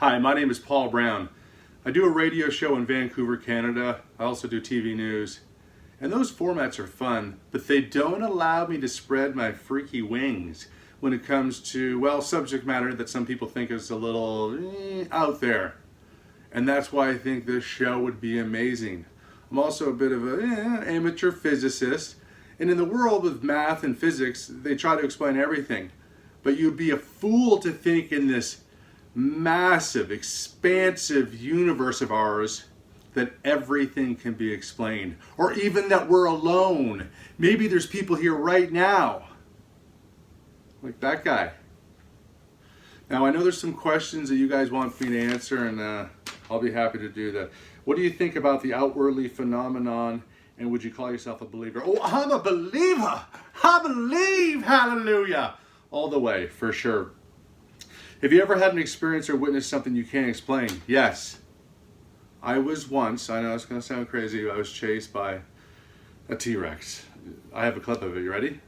Hi, my name is Paul Brown. I do a radio show in Vancouver, Canada. I also do TV news. And those formats are fun, but they don't allow me to spread my freaky wings when it comes to, well, subject matter that some people think is a little out there. And that's why I think this show would be amazing. I'm also a bit of an amateur physicist. And in the world of math and physics, they try to explain everything. But you'd be a fool to think in this massive, expansive universe of ours that everything can be explained, or even that we're alone. Maybe there's people here right now, like that guy. Now I know there's some questions that you guys want me to answer, and I'll be happy to do that. What do you think about the outwardly phenomenon, and would you call yourself a believer? Oh, I'm a believer! I believe, hallelujah! All the way, for sure. Have you ever had an experience or witnessed something you can't explain? Yes. I was once, I know it's going to sound crazy, I was chased by a T-Rex. I have a clip of it. You ready?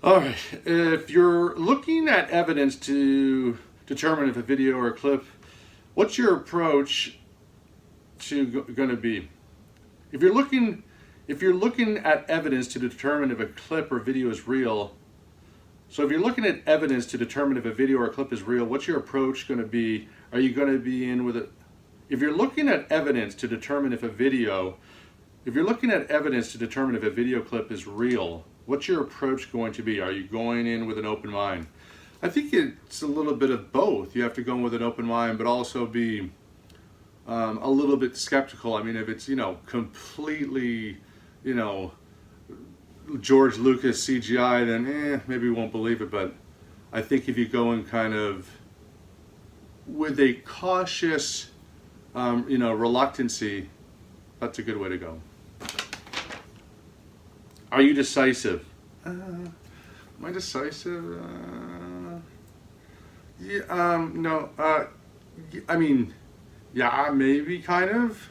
Alright, if you're looking at evidence to determine if a video or a clip, what's your approach going to be? If you're looking at evidence to determine if a clip or video is real, so if you're looking at evidence to determine if a video or a clip is real, what's your approach going to be? Are you going to be in with it? If you're looking at evidence to determine if a video clip is real, what's your approach going to be? Are you going in with an open mind? I think it's a little bit of both. You have to go in with an open mind, but also be a little bit skeptical. I mean, if it's, completely, George Lucas CGI, then maybe you won't believe it. But I think if you go in kind of with a cautious, reluctancy, that's a good way to go. Are you decisive? Am I decisive? No. I mean, yeah, maybe, kind of.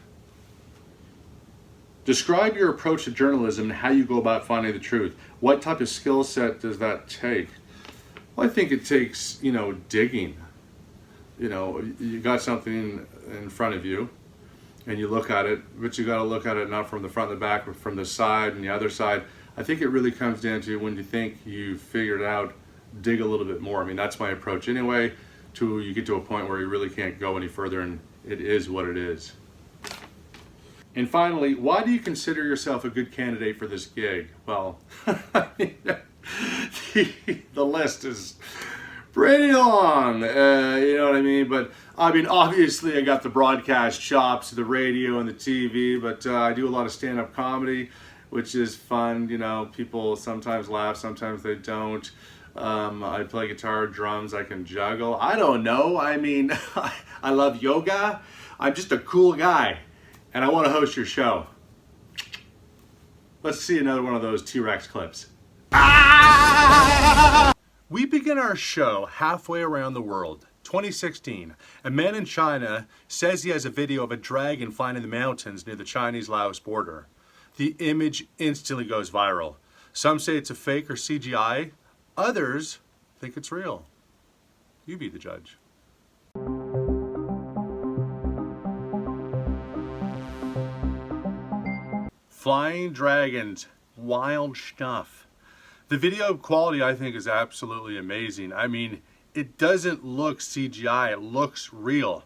Describe your approach to journalism and how you go about finding the truth. What type of skill set does that take? Well, I think it takes, digging. You got something in front of you and you look at it, but you got to look at it not from the front and the back, but from the side and the other side. I think it really comes down to when you think you've figured it out, dig a little bit more. I mean, that's my approach anyway, till you get to a point where you really can't go any further and it is what it is. And finally, why do you consider yourself a good candidate for this gig? Well, the list is pretty long, you know what I mean? But I mean, obviously I got the broadcast chops, the radio and the TV, but I do a lot of stand-up comedy, which is fun. People sometimes laugh, sometimes they don't. I play guitar, drums, I can juggle. I don't know. I mean, I love yoga. I'm just a cool guy. And I want to host your show. Let's see another one of those T-Rex clips. We begin our show halfway around the world. 2016. A man in China says he has a video of a dragon flying in the mountains near the Chinese-Laos border. The image instantly goes viral. Some say it's a fake or CGI. Others think it's real. You be the judge. Flying dragons, wild stuff. The video quality, I think, is absolutely amazing. I mean, it doesn't look CGI, it looks real.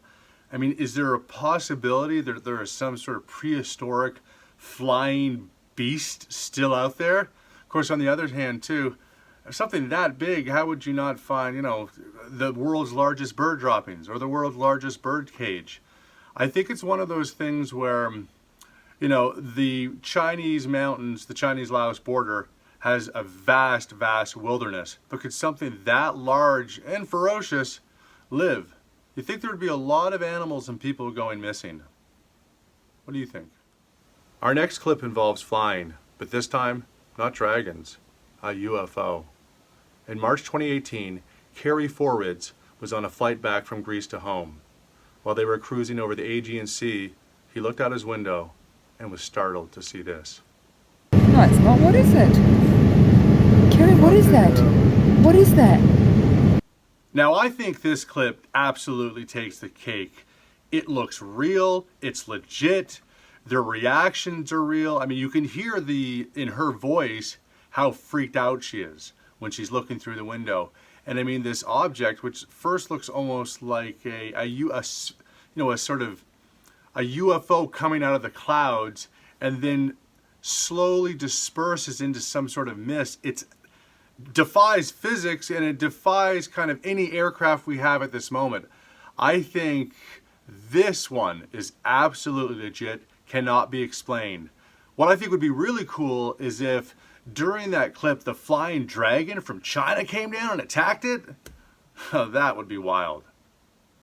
I mean, is there a possibility that there is some sort of prehistoric flying beast still out there? Of course, on the other hand, too, something that big, how would you not find, the world's largest bird droppings or the world's largest bird cage? I think it's one of those things where the Chinese mountains, the Chinese-Laos border has a vast, vast wilderness. But could something that large and ferocious live? You think there would be a lot of animals and people going missing? What do you think? Our next clip involves flying, but this time, not dragons, a UFO. In March 2018, Kerry Forrids was on a flight back from Greece to home. While they were cruising over the Aegean Sea, he looked out his window and was startled to see this. No, it's not. What is it? Kerry, what is that? What is that? Now, I think this clip absolutely takes the cake. It looks real. It's legit. Their reactions are real. I mean, you can hear in her voice how freaked out she is when she's looking through the window. And I mean, this object, which first looks almost like a sort of a UFO coming out of the clouds, and then slowly disperses into some sort of mist. It defies physics, and it defies kind of any aircraft we have at this moment. I think this one is absolutely legit, cannot be explained. What I think would be really cool is if during that clip the flying dragon from China came down and attacked it. That would be wild.